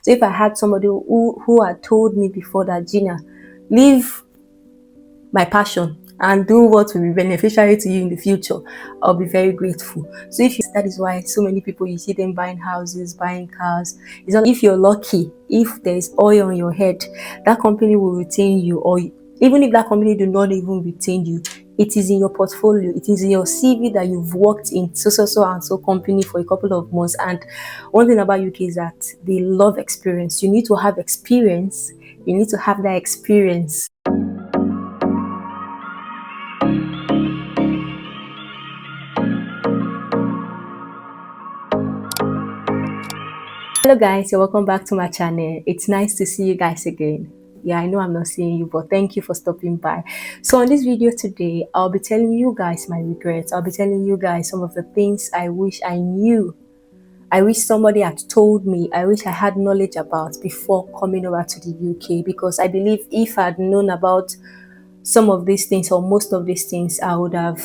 So if I had somebody who had told me before that, Gina, leave my passion and do what will be beneficial to you in the future, I'll be very grateful. So that is why so many people, you see them buying houses, buying cars. It's not, if you're lucky, if there's oil on your head, that company will retain you. Or even if that company do not even retain you, it is in your portfolio, it is in your CV that you've worked in so and so company for a couple of months. And one thing about UK is that they love experience. You need to have experience, you need to have that experience. Hello guys, you're welcome back to my channel. It's nice to see you guys again. Yeah, I know I'm not seeing you, but thank you for stopping by. So on this video today, I'll be telling you guys my regrets. I'll be telling you guys some of the things I wish I knew. I wish somebody had told me. I wish I had knowledge about before coming over to the UK, because I believe if I'd known about some of these things or most of these things, I would have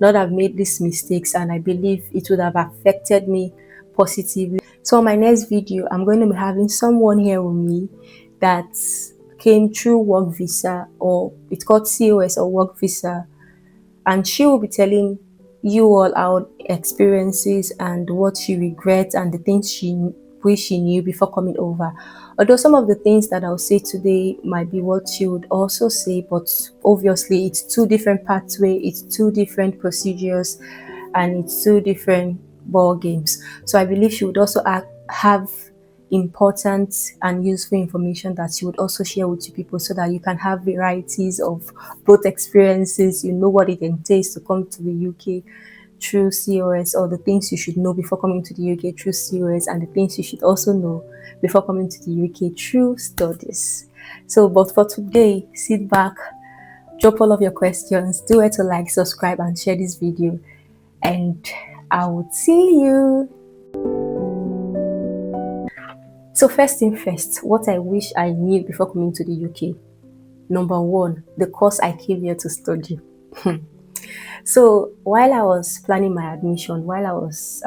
not have made these mistakes, and I believe it would have affected me positively. So on my next video, I'm going to be having someone here with me that came through work visa, or it's called COS or work visa, and she will be telling you all our experiences and what she regrets and the things she wish she knew before coming over. Although some of the things that I'll say today might be what she would also say, but obviously it's two different pathways, it's two different procedures, and it's two different ball games. So I believe she would also have important and useful information that she would also share with you people, so that you can have varieties of both experiences. You know what it entails to come to the UK through COS, or the things you should know before coming to the UK through COS, and the things you should also know before coming to the UK through studies. So, but for today, sit back, drop all of your questions, do it to like, subscribe, and share this video, and I will see you. So first thing first, what I wish I knew before coming to the UK. Number one, the course I came here to study. So while I was planning my admission, while I was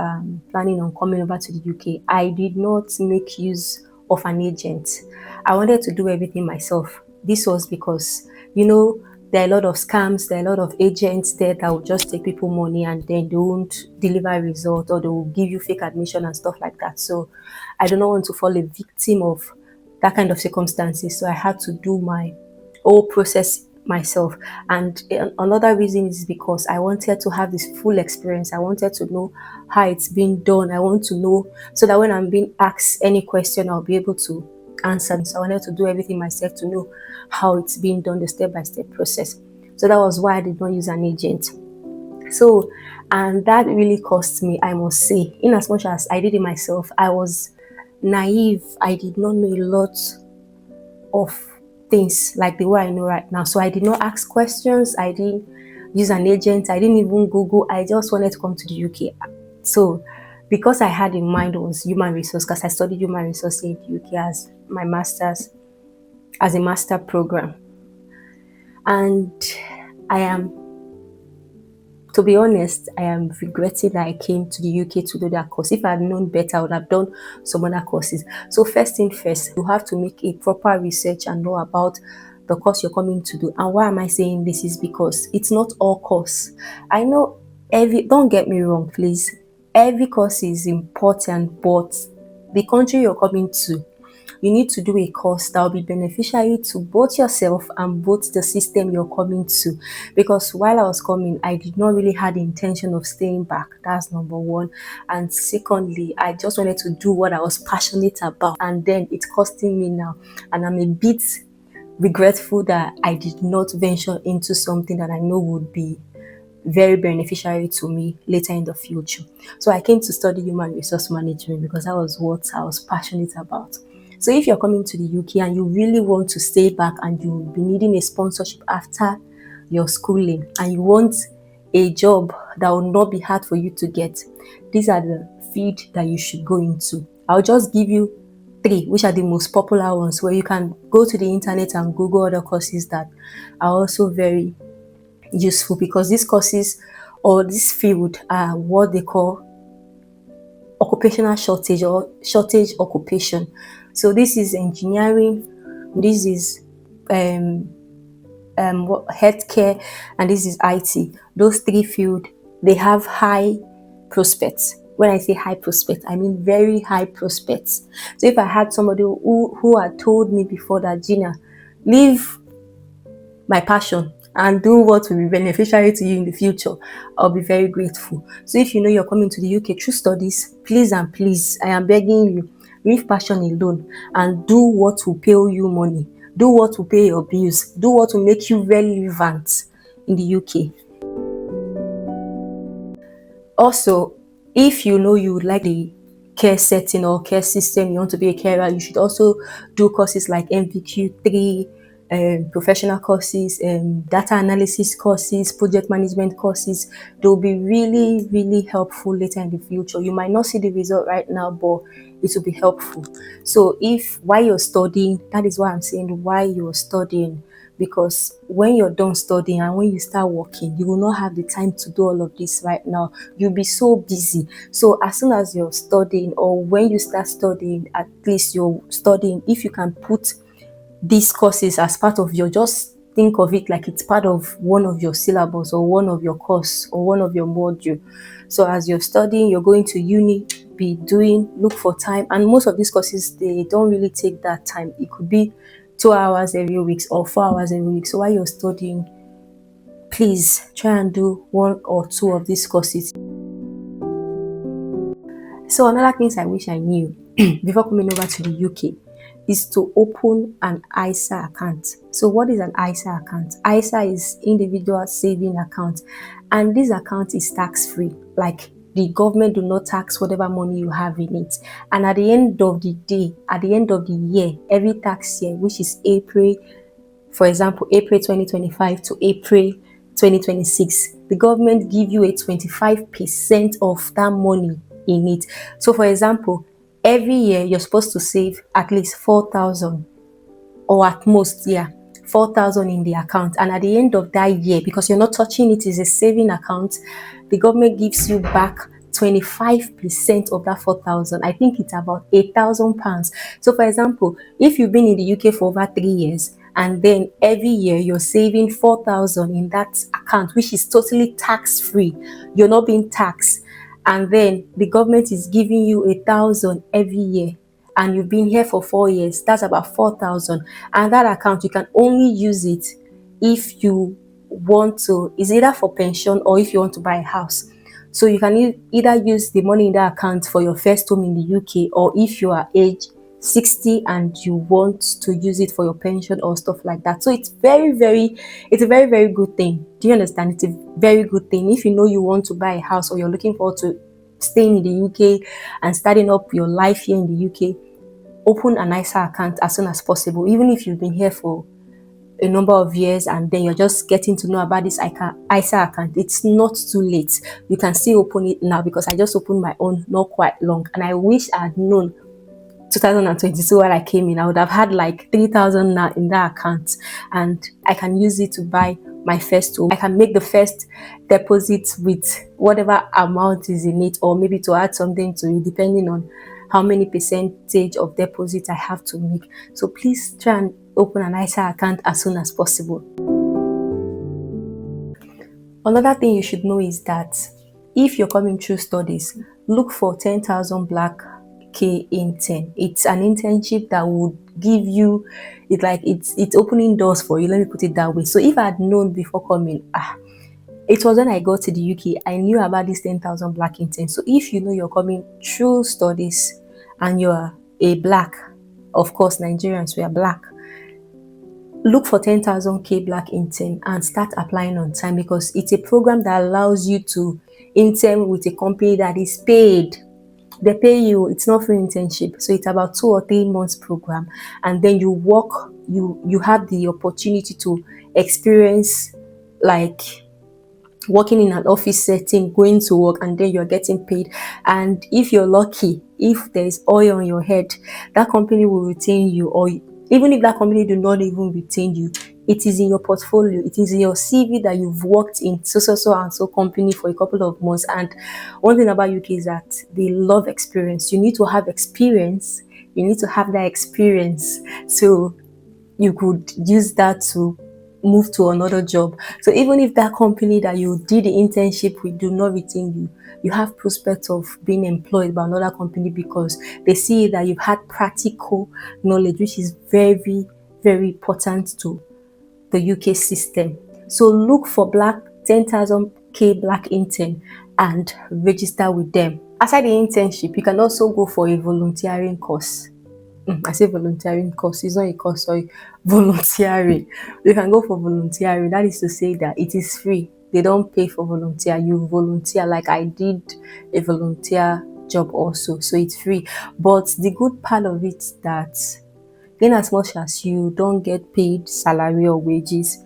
planning on coming over to the UK, I did not make use of an agent. I wanted to do everything myself. This was because, you know, there are a lot of scams, there are a lot of agents there that will just take people money and then they won't deliver a result, or they will give you fake admission and stuff like that. So I do not want to fall a victim of that kind of circumstances. So I had to do my whole process myself. And another reason is because I wanted to have this full experience. I wanted to know how it's being done. I want to know, so that when I'm being asked any question, I'll be able to answer. So I wanted to do everything myself to know how it's being done, the step-by-step process. So that was why I did not use an agent. So, and that really cost me, I must say. In as much as I did it myself, I was naive. I did not know a lot of things like the way I know right now. So I did not ask questions. I didn't use an agent. I didn't even Google. I just wanted to come to the UK. So because I had in mind was human resource, because I studied human resource in the UK as my master's, as a master program. And I am, to be honest, I am regretting that I came to the UK to do that course. If I had known better, I would have done some other courses. So first thing first, you have to make a proper research and know about the course you're coming to do. And why am I saying this is because it's not all course. I know don't get me wrong, please. Every course is important, but the country you're coming to, you need to do a course that will be beneficial to both yourself and both the system you're coming to. Because while I was coming, I did not really have the intention of staying back. That's number one. And secondly, I just wanted to do what I was passionate about. And then it's costing me now. And I'm a bit regretful that I did not venture into something that I know would be very beneficial to me later in the future. So I came to study human resource management because that was what I was passionate about. So if you're coming to the UK and you really want to stay back and you'll be needing a sponsorship after your schooling, and you want a job that will not be hard for you to get, these are the field that you should go into. I'll just give you three, which are the most popular ones, where you can go to the internet and Google other courses that are also very useful, because these courses or this field are what they call occupational shortage or shortage occupation. So this is engineering, this is healthcare, and this is IT. Those three fields, they have high prospects. When I say high prospects, I mean very high prospects. So if I had somebody who had told me before that, Gina, leave my passion and do what will be beneficial to you in the future, I'll be very grateful. So if you know you're coming to the UK through studies, please and please, I am begging you, leave passion alone and do what will pay you money. Do what will pay your bills. Do what will make you relevant in the UK. Also, if you know you would like the care setting or care system, you want to be a carer, you should also do courses like MVQ3, professional courses, data analysis courses, project management courses. They'll be really, really helpful later in the future. You might not see the result right now, but it will be helpful. So if while you're studying, that is why I'm saying while you're studying, because when you're done studying and when you start working, you will not have the time to do all of this right now. You'll be so busy. So as soon as you're studying, or when you start studying, at least you're studying, if you can put these courses as part of your, just think of it like it's part of one of your syllabus or one of your course or one of your module. So as you're studying, you're going to uni, be doing, look for time. And most of these courses, they don't really take that time. It could be 2 hours every week or 4 hours every week. So while you're studying, please try and do one or two of these courses. So another things I wish I knew before coming over to the UK is to open an ISA account. So what is an ISA account? ISA is individual saving account, and this account is tax free. Like, the government do not tax whatever money you have in it. And at the end of the day, at the end of the year, every tax year, which is April, for example, April 2025 to April 2026, the government give you a 25% of that money in it. So for example, every year you're supposed to save at least 4,000, or at most, 4,000 in the account. And at the end of that year, because you're not touching it, is a saving account, the government gives you back 25% of that 4,000. I think it's about £8,000. So for example, if you've been in the UK for over 3 years, and then every year you're saving 4,000 in that account, which is totally tax free, you're not being taxed, and then the government is giving you 1,000 every year, and you've been here for 4 years, that's about 4,000. And that account, you can only use it if you want to, is either for pension or if you want to buy a house. So you can either use the money in that account for your first home in the UK, or if you are age 60 and you want to use it for your pension or stuff like that. So it's it's a very, very good thing. Do you understand? It's a very good thing. If you know you want to buy a house, or you're looking forward to staying in the UK and starting up your life here in the UK, open an ISA account as soon as possible. Even if you've been here for a number of years and then you're just getting to know about this ISA account, it's not too late. You can still open it now, because I just opened my own not quite long, and I wish I had known 2022 while I came in, I would have had like 3,000 now in that account, and I can use it to buy my first home. I can make the first deposit with whatever amount is in it, or maybe to add something to it, depending on how many percentage of deposit I have to make. So please try and open an ISA account as soon as possible. Another thing you should know is that if you're coming through studies, look for 10,000 Black K intern. It's an internship that would give you, it's opening doors for you, let me put it that way. So if I had known before coming, it was when I got to the UK, I knew about this 10,000 Black intern. So if you know you're coming through studies and you're a Black, of course Nigerians, we are Black, look for 10,000 K Black intern and start applying on time, because it's a program that allows you to intern with a company that is paid. They pay you. It's not free internship, so it's about 2 or 3 months program, and then you work. You have the opportunity to experience like working in an office setting, going to work, and then you're getting paid. And if you're lucky, if there's oil on your head, that company will retain you. Or even if that company do not even retain you, it is in your portfolio, it is in your CV that you've worked in so and so company for a couple of months. And one thing about UK is that they love experience. You need to have experience You need to have that experience. So you could use that to move to another job. So even if that company that you did the internship with do not retain you, you have prospect of being employed by another company because they see that you've had practical knowledge, which is very, very important to the UK system. So look for black 10,000K black intern and register with them. Aside the internship, you can also go for a volunteering course. I say volunteering course, it's not a course, sorry, volunteering. You can go for volunteering. That is to say that it is free. They don't pay for volunteer. You volunteer, like I did a volunteer job also. So it's free. But the good part of it that in as much as you don't get paid salary or wages,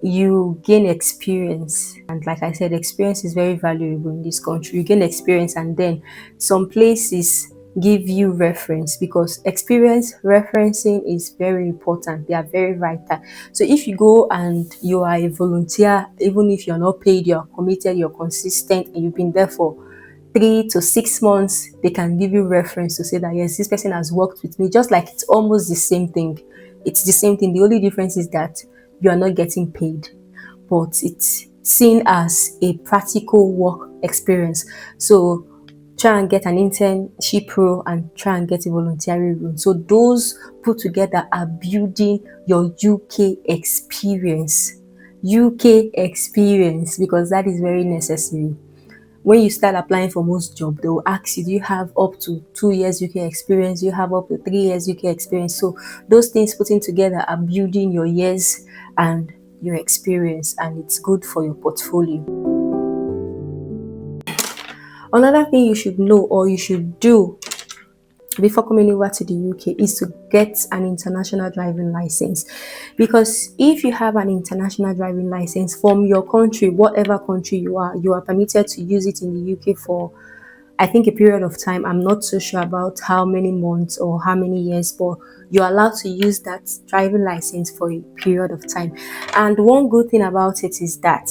you gain experience. And like I said, experience is very valuable in this country. You gain experience, and then some places give you reference because experience referencing is very important. They are very vital. So if you go and you are a volunteer, even if you're not paid, you're committed, you're consistent, and you've been there for 3 to 6 months, they can give you reference to say that yes, this person has worked with me. Just like it's almost the same thing. It's the same thing. The only difference is that you are not getting paid, but it's seen as a practical work experience. So try and get an internship role and try and get a voluntary role. So those put together are building your UK experience. UK experience, because that is very necessary. When you start applying for most jobs, they will ask you, do you have up to 2 years UK experience? Do you have up to 3 years UK experience? So those things putting together are building your years and your experience, and it's good for your portfolio. Another thing you should know or you should do before coming over to the UK is to get an international driving license. Because if you have an international driving license from your country, whatever country you are permitted to use it in the UK for, I think, a period of time. I'm not so sure about how many months or how many years, but you're allowed to use that driving license for a period of time. And one good thing about it is that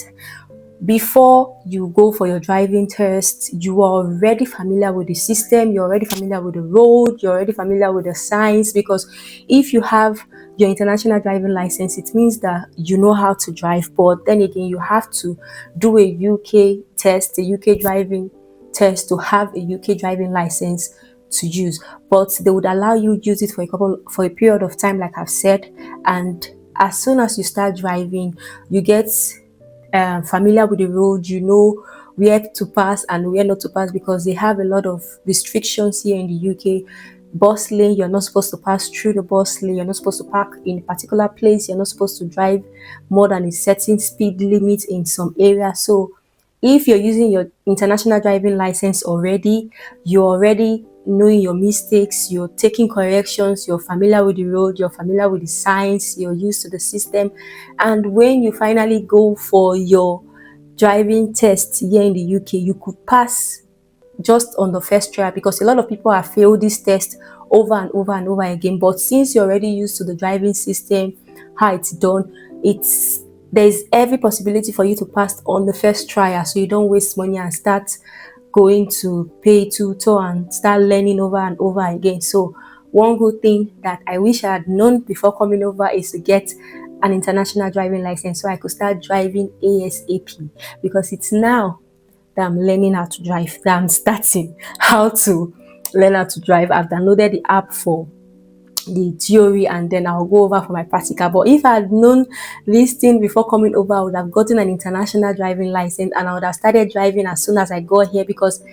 before you go for your driving test, you are already familiar with the system, you're already familiar with the road, you're already familiar with the signs. Because if you have your international driving license, it means that you know how to drive. But then again, you have to do a UK test, a UK driving test to have a UK driving license to use. But they would allow you use it for a period of time, like I've said. And as soon as you start driving, you get familiar with the road, you know where to pass and where not to pass, because they have a lot of restrictions here in the UK. Bus lane, you're not supposed to pass through the bus lane, you're not supposed to park in a particular place, you're not supposed to drive more than a certain speed limit in some areas. So if you're using your international driving license already, you're already knowing your mistakes, you're taking corrections, you're familiar with the road, you're familiar with the signs, you're used to the system. And when you finally go for your driving test here in the UK, you could pass just on the first try, because a lot of people have failed this test over and over and over again. But since you're already used to the driving system, how it's done, there's every possibility for you to pass on the first trial, so you don't waste money and start going to pay tutor and start learning over and over again. So one good thing that I wish I had known before coming over is to get an international driving license so I could start driving ASAP, because it's now that I'm learning how to drive, that I'm starting how to learn how to drive. I've downloaded the app for the theory, and then I'll go over for my practical. But if I had known this thing before coming over, I would have gotten an international driving license and I would have started driving as soon as I got here. Because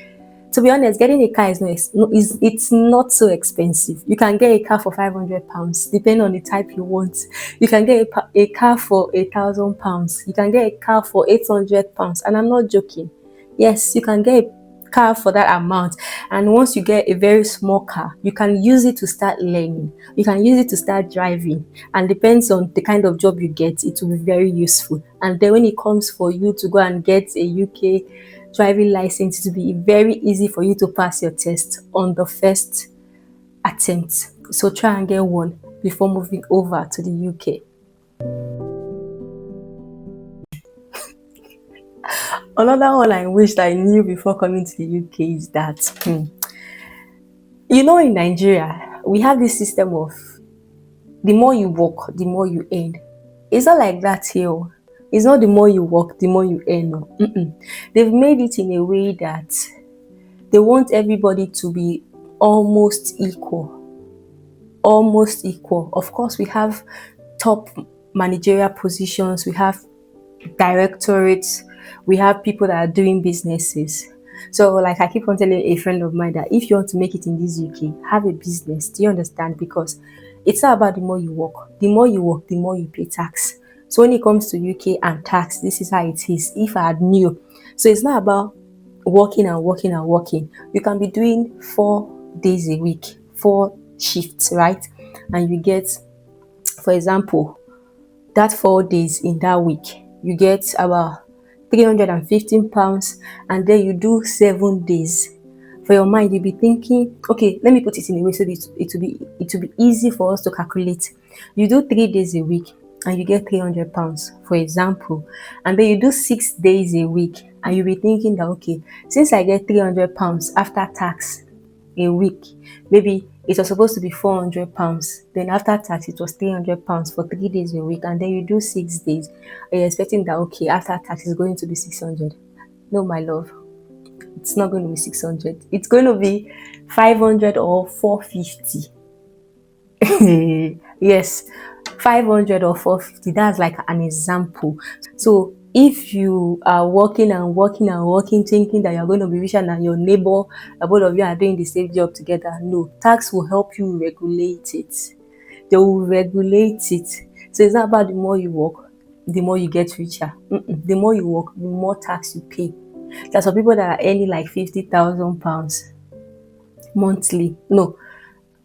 to be honest, getting a car it's not so expensive. You can get a car for £500 depending on the type you want. You can get a car for £1,000. You can get a car for £800, and I'm not joking. Yes, you can get a car for that amount. And once you get a very small car, you can use it to start learning. You can use it to start driving. And depends on the kind of job you get, it will be very useful. And then when it comes for you to go and get a UK driving license, to be very easy for you to pass your test on the first attempt. So try and get one before moving over to the UK. Another one I wished I knew before coming to the UK is that in Nigeria, We have this system of the more you work, the more you earn. It's not like that here. Oh. It's not the more you work, the more you earn. No. Mm-mm. They've made it in a way that they want everybody to be almost equal. Almost equal. Of course, we have top managerial positions, we have directorates, we have people that are doing businesses. So, like I keep on telling a friend of mine that if you want to make it in this UK, have a business. Do you understand? Because it's not about the more you work. The more you work, the more you pay tax. So when it comes to UK and tax, this is how it is. If I had knew, so it's not about working and working and working. You can be doing 4 days a week, 4 shifts, right? And you get, for example, that 4 days in that week, you get about £315, and then you do 7 days. For your mind, you'll be thinking, okay, let me put it in a way so that it will be easy for us to calculate. You do 3 days a week and you get £300, for example, and then you do 6 days a week and you'll be thinking that okay, since I get £300 after tax a week, maybe it was supposed to be £400. Then after tax, it was £300 for 3 days a week, and then you do 6 days. Are you expecting that okay, after tax is going to be 600? No, my love, it's not going to be 600. It's going to be 500 or 450. Yes, 500 or 450. That's like an example. So if you are working and working and working, thinking that you're going to be richer than your neighbor, both of you are doing the same job together, no, tax will help you regulate it. They will regulate it. So it's not about the more you work, the more you get richer. The more you work, the more tax you pay. There's some people that are earning like £50,000 monthly. No,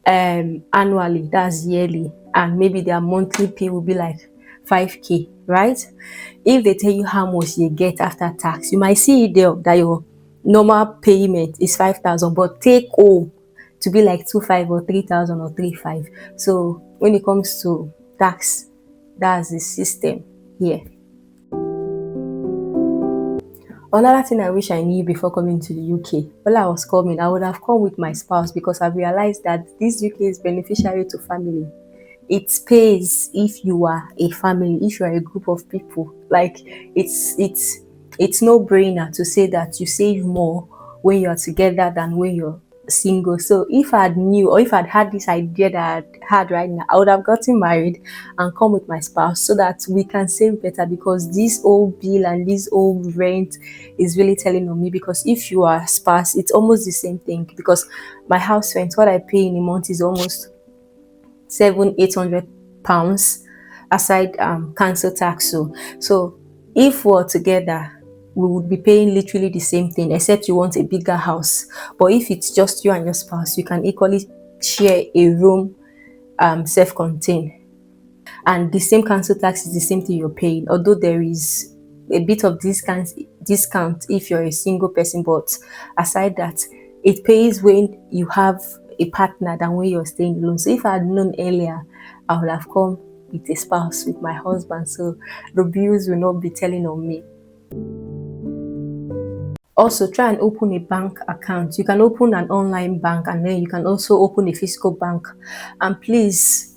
annually, that's yearly, and maybe their monthly pay will be like 5k, right? If they tell you how much you get after tax, you might see it there that your normal payment is 5,000, but take home to be like 2,500 or 3,000 or 3,500. So when it comes to tax, that's the system here. Another thing I wish I knew before coming to the UK, while I was coming, I would have come with my spouse because I've realized that this UK is beneficiary to family. It pays if you are a family, if you are a group of people. Like it's no brainer to say that you save more when you're together than when you're single. So if I knew, or if I'd had this idea that I had right now, I would have gotten married and come with my spouse so that we can save better, because this old bill and this old rent is really telling on me. Because if you are spouse, it's almost the same thing, because my house rent, what I pay in a month is almost 700-800 pounds, aside council tax. So if we're together, we would be paying literally the same thing, except you want a bigger house. But if it's just you and your spouse, you can equally share a room, self-contained, and the same council tax is the same thing you're paying, although there is a bit of discount if you're a single person. But aside that, it pays when you have a partner than when you're staying alone. So if I had known earlier, I would have come with a spouse, with my husband, so the bills will not be telling on me. Also, try and open a bank account. You can open an online bank, and then you can also open a physical bank. And please,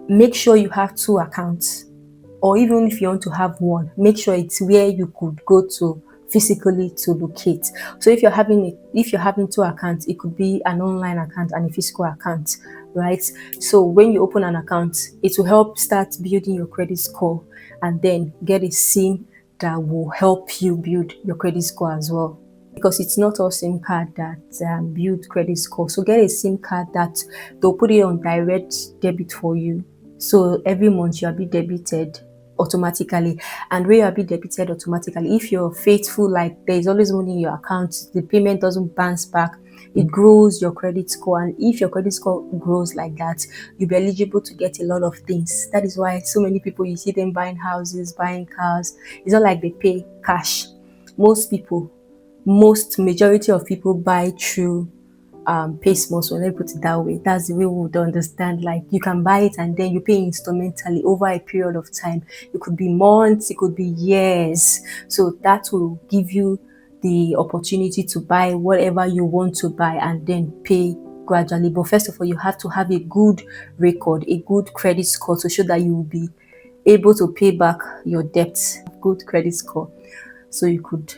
make sure you have 2 accounts, or even if you want to have one, make sure it's where you could go to physically to locate. So if you're having 2 accounts, it could be an online account and a physical account, right? So when you open an account, it will help start building your credit score, and then get a SIM that will help you build your credit score as well, because it's not all SIM card that build credit score. So get a SIM card that they'll put it on direct debit for you. So every month you'll be debited automatically, and when you'll be debited automatically, if you're faithful, like there's always money in your account, the payment doesn't bounce back, it grows your credit score. And if your credit score grows like that, you'll be eligible to get a lot of things. That is why so many people, you see them buying houses, buying cars. It's not like they pay cash. Most majority of people buy through pay small. So let me put it that way. That's the way we would understand. Like you can buy it and then you pay instrumentally over a period of time. It could be months, it could be years. So that will give you the opportunity to buy whatever you want to buy and then pay gradually. But first of all, you have to have a good record, a good credit score to show that you will be able to pay back your debts. Good credit score, so you could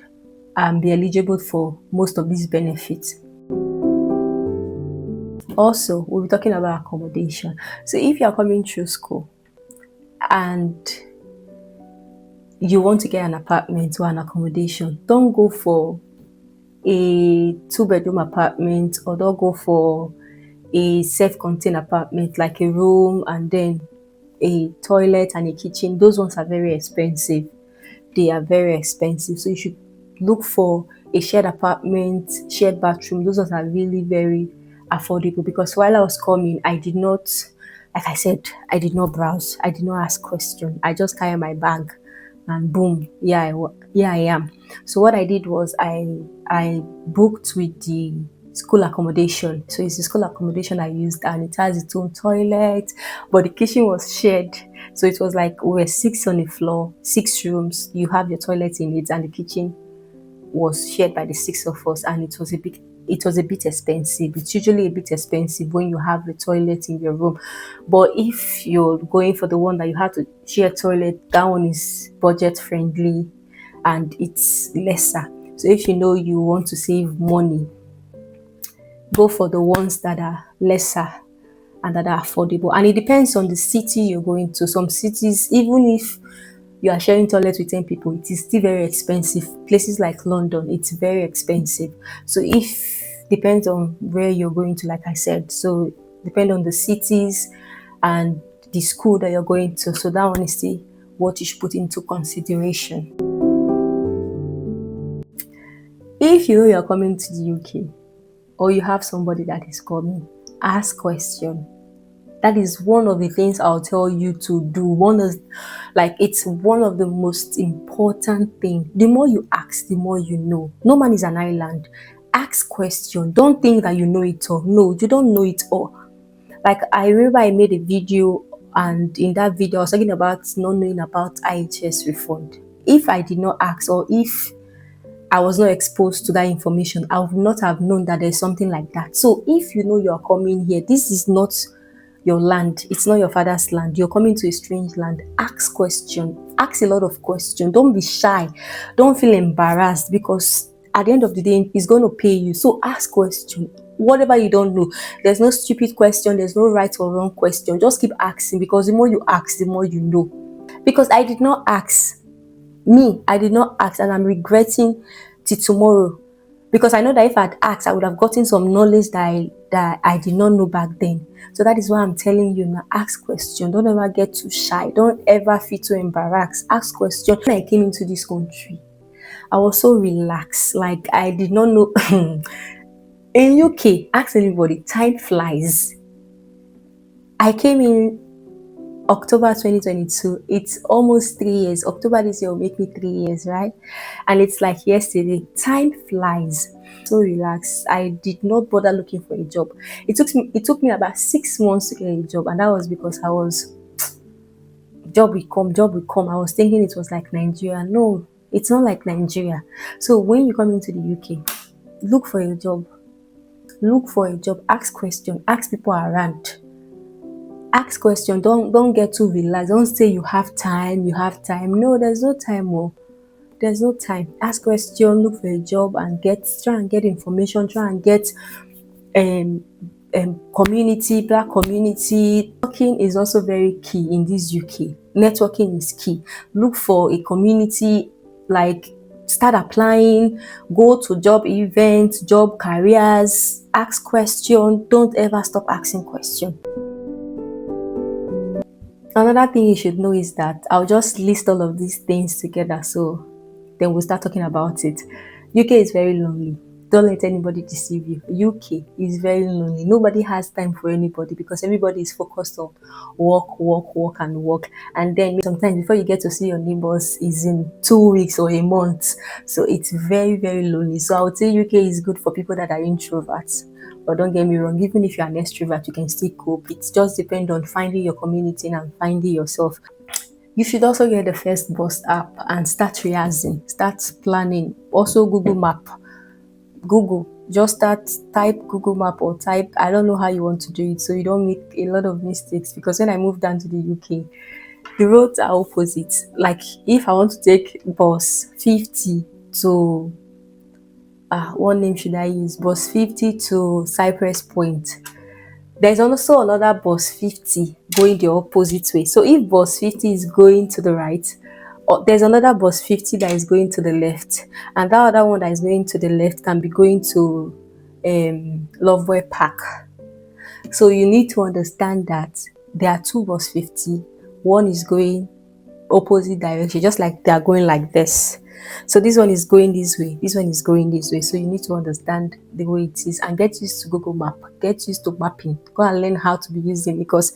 be eligible for most of these benefits. Also, we'll be talking about accommodation. So if you are coming through school and you want to get an apartment or an accommodation, don't go for a two-bedroom apartment, or don't go for a self-contained apartment like a room and then a toilet and a kitchen. Those ones are very expensive. They are very expensive. So you should look for a shared apartment, shared bathroom. Those ones are really very affordable, because while I was coming, I did not, like I said, I did not browse. I did not ask questions. I just carried my bag and boom, here I am. So what I did was I booked with the school accommodation. So it's the school accommodation I used, and it has its own toilet, but the kitchen was shared. So it was like we were six on the floor, six rooms. You have your toilet in it, and the kitchen was shared by the six of us, and it was a bit expensive. It's usually a bit expensive when you have a toilet in your room. But if you're going for the one that you have to share toilet, that one is budget friendly and it's lesser. So if you know you want to save money, go for the ones that are lesser and that are affordable. And it depends on the city you're going to. Some cities, even if you are sharing toilet with 10 people, it is still very expensive. Places like London, it's very expensive. So if depends on where you're going to, like I said. So depend on the cities and the school that you're going to. So that one is still what you should put into consideration. If you know you're coming to the UK, or you have somebody that is coming, ask question. That is one of the things I'll tell you to do. It's one of the most important thing. The more you ask, the more you know. No man is an island. Ask question. Don't think that you know it all. No, you don't know it all. Like, I remember I made a video, and in that video I was talking about not knowing about IHS refund. If I did not ask, or if I was not exposed to that information, I would not have known that there's something like that. So if you know you're coming here, this is not your land, it's not your father's land, you're coming to a strange land, ask question, ask a lot of questions. Don't be shy, don't feel embarrassed, because at the end of the day, it's going to pay you. So ask question, whatever you don't know. There's no stupid question, there's no right or wrong question. Just keep asking, because the more you ask, the more you know. Because I did not ask, I did not ask, and I'm regretting till tomorrow, because I know that if I'd asked, I would have gotten some knowledge that I did not know back then. So that is why I'm telling you now, ask question. Don't ever get too shy. Don't ever feel too embarrassed. Ask question. When I came into this country, I was so relaxed. Like, I did not know. In UK, ask anybody, time flies. I came in October 2022. It's almost 3 years. October this year will make me 3 years, right? And it's like yesterday. Time flies. So relaxed. I did not bother looking for a job. It took me about 6 months to get a job, and that was because I was, job will come, job will come. I was thinking it was like Nigeria. No, it's not like Nigeria. So when you come into the UK, look for a job. Look for a job. Ask question. Ask people around. Ask question. Don't get too relaxed. Don't say you have time. You have time. No, there's no time. Oh, there's no time. Ask question. Look for a job and try and get information. Try and get community, black community. Networking is also very key in this UK. Networking is key. Look for a community, like, start applying, go to job events, job careers, ask question. Don't ever stop asking question. Another thing you should know is that I'll just list all of these things together, so then we'll start talking about it. UK is very lonely. Don't let anybody deceive you. UK is very lonely. Nobody has time for anybody, because everybody is focused on work, work, work, and work. And then sometimes before you get to see your neighbors is in 2 weeks or a month. So it's very, very lonely. So I would say UK is good for people that are introverts. But don't get me wrong, even if you're an extrovert, you can still cope. It just depends on finding your community and finding yourself. You should also get the First Bus app and start rehearsing, start planning. Also Google Map. Google. Just start, type Google Map or type, I don't know how you want to do it, so you don't make a lot of mistakes. Because when I moved down to the UK, the roads are opposite. Like if I want to take bus 50 to what name should I use? Bus 50 to Cypress Point. There's also another bus 50 going the opposite way. So if bus 50 is going to the right, or there's another bus 50 that is going to the left, and that other one that is going to the left can be going to Loveway Park. So you need to understand that there are two bus 50. One is going opposite direction, just like they are going like this. So this one is going this way, this one is going this way. So you need to understand the way it is and get used to Google Map, get used to mapping, go and learn how to be using, because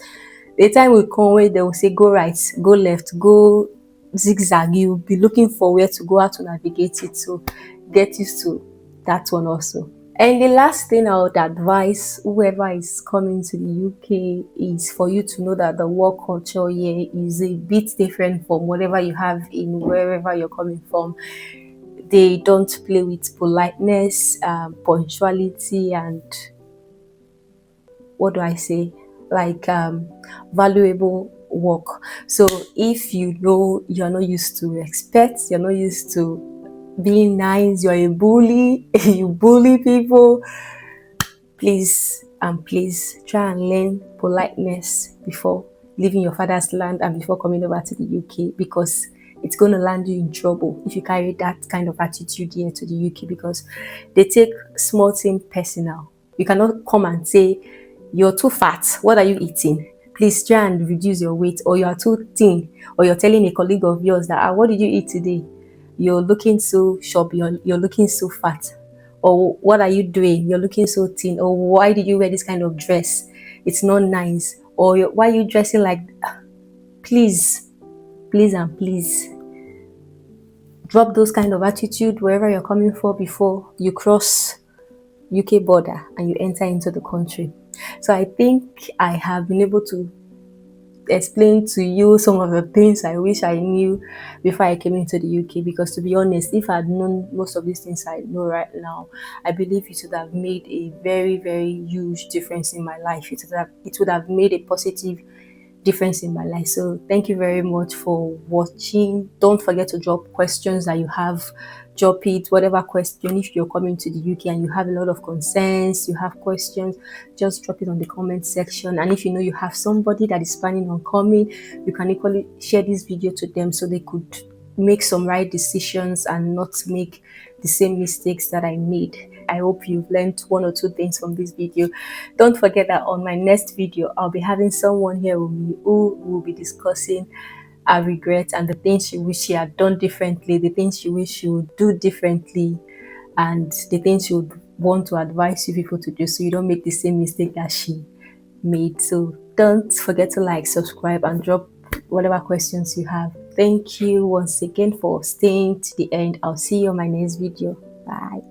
the time will come where they will say go right, go left, go zigzag. You'll be looking for where to go, how to navigate it. So get used to that one also. And the last thing I would advise whoever is coming to the UK is for you to know that the work culture here is a bit different from whatever you have in wherever you're coming from. They don't play with politeness, punctuality, and what do I say? Like valuable work. So if you know you're not used to respect, you're not used to being nice, you're a bully, you bully people, please and please try and learn politeness before leaving your father's land and before coming over to the UK, because it's going to land you in trouble if you carry that kind of attitude here to the UK, because they take small thing personal. You cannot come and say, you're too fat, what are you eating? Please try and reduce your weight, or you are too thin, or you're telling a colleague of yours that, what did you eat today? You're looking so chubby, or you're looking so fat, or what are you doing? You're looking so thin, or why did you wear this kind of dress? It's not nice, or why are you dressing like? Please, please, and please drop those kind of attitude wherever you're coming from before you cross UK border and you enter into the country. So I think I have been able to explain to you some of the things I wish I knew before I came into the UK. Because to be honest, if I had known most of these things I know right now, I believe it would have made a very, very huge difference in my life. It would have made a positive difference in my life. So thank you very much for watching. Don't forget to drop questions that you have. Drop it, whatever question. If you're coming to the UK and you have a lot of concerns, you have questions, just drop it on the comment section. And if you know you have somebody that is planning on coming, you can equally share this video to them so they could make some right decisions and not make the same mistakes that I made. I hope you've learned one or two things from this video. Don't forget that on my next video, I'll be having someone here with me who will be discussing her regrets and the things she wish she had done differently, the things she wish she would do differently, and the things she would want to advise you people to do so you don't make the same mistake that she made. So don't forget to like, subscribe, and drop whatever questions you have. Thank you once again for staying to the end. I'll see you on my next video. Bye.